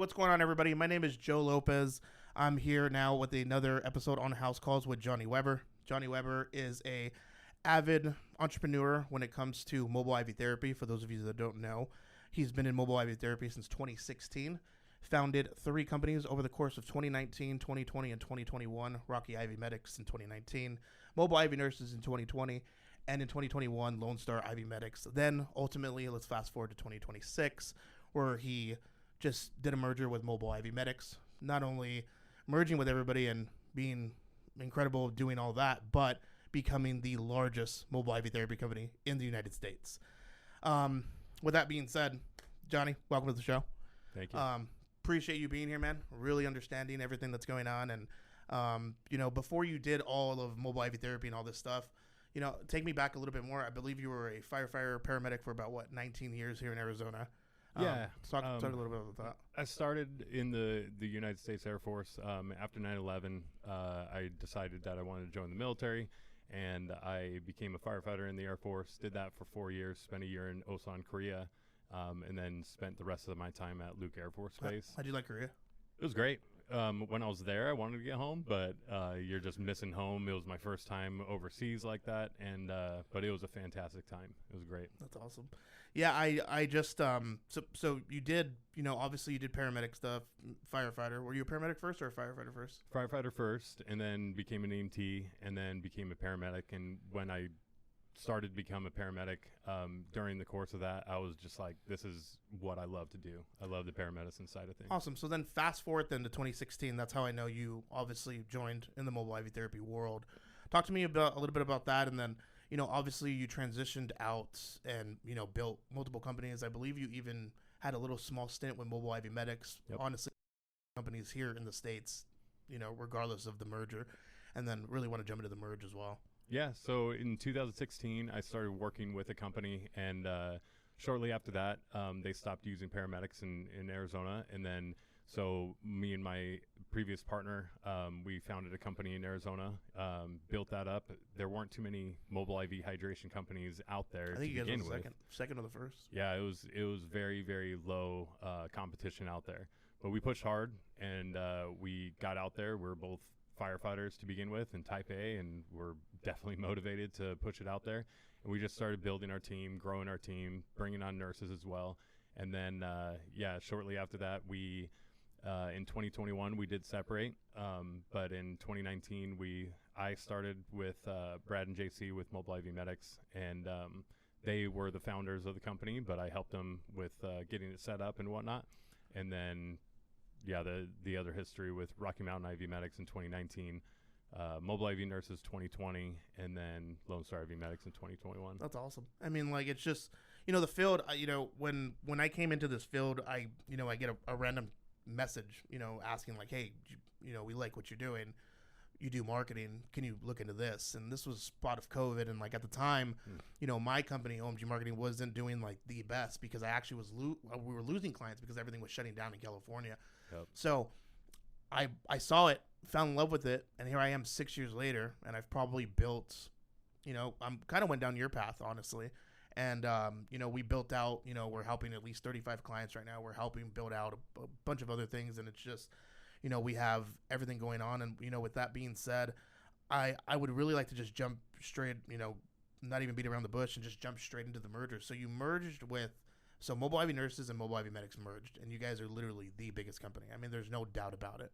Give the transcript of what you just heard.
what's going on, everybody? My name is Joe Lopez. I'm here now with another episode on House Calls with Johnny Weber. Johnny Weber is a avid entrepreneur when it comes to mobile IV therapy. For those of you that don't know, he's been in mobile IV therapy since 2016. Founded 3 companies over the course of 2019, 2020, and 2021. Rocky IV Medics in 2019, Mobile IV Nurses in 2020, and in 2021, Lone Star IV Medics. Then, ultimately, let's fast forward to 2026, where he just did a merger with Mobile IV Medics. Not only merging with everybody and being incredible doing all that, but becoming the largest mobile IV therapy company in the United States. With that being said, Johnny, welcome to the show. Thank you. Appreciate you being here, man. Really understanding everything that's going on. And, before you did all of mobile IV therapy and all this stuff, take me back a little bit more. I believe you were a firefighter paramedic for about, 19 years here in Arizona. Yeah. Talk a little bit about that. I started in the United States Air Force. After 9/11, I decided that I wanted to join the military, and I became a firefighter in the Air Force. Did that for 4 years, spent a year in Osan, Korea, and then spent the rest of my time at Luke Air Force Base. How'd you like Korea? It was great. When I was there, I wanted to get home, but you're just missing home. It was my first time overseas like that, and but it was a fantastic time. It was great. That's awesome. Yeah, I just so you did, obviously you did paramedic stuff, firefighter. Were you a paramedic first or a firefighter first? Firefighter first, and then became an EMT, and then became a paramedic. And when I started to become a paramedic, during the course of that, I was just like, this is what I love to do. I love the paramedicine side of things. Awesome. So then fast forward then to 2016. That's how I know you obviously joined in the mobile IV therapy world. Talk to me about a little bit about that, and then obviously you transitioned out and built multiple companies. I believe you even had a little small stint with Mobile IV Medics. Yep. Honestly, companies here in the States, regardless of the merger, and then really want to jump into the merge as well. Yeah, so in 2016, I started working with a company, and shortly after that, they stopped using paramedics in Arizona. And then, so me and my previous partner, we founded a company in Arizona, built that up. There weren't too many mobile IV hydration companies out there. I think to you guys begin were with. second or the first. Yeah, it was very, very low competition out there. But we pushed hard, and we got out there. We're both firefighters to begin with and type A, and we're definitely motivated to push it out there. And we just started building our team, growing our team, bringing on nurses as well. And then shortly after that, we in 2021 we did separate, but in 2019 I started with Brad and JC with Mobile IV Medics, and they were the founders of the company, but I helped them with getting it set up and whatnot. And then the other history with Rocky Mountain IV Medics in 2019, Mobile IV Nurses 2020, and then Lone Star IV Medics in 2021. That's awesome. I mean, it's just, the field, when I came into this field, I get a random message, asking like, hey, we like what you're doing. You do marketing. Can you look into this? And this was spot of COVID. And at the time, my company, OMG Marketing, wasn't doing the best because I actually we were losing clients because everything was shutting down in California. Yep. So I saw it, fell in love with it, and here I am 6 years later, and I've probably built, I'm kind of went down your path, honestly. And, we built out, we're helping at least 35 clients right now. We're helping build out a bunch of other things, and it's just, we have everything going on. And, with that being said, I would really like to just jump straight, not even beat around the bush and just jump straight into the merger. So you merged so Mobile IV Nurses and Mobile IV Medics merged, and you guys are literally the biggest company. I mean, there's no doubt about it.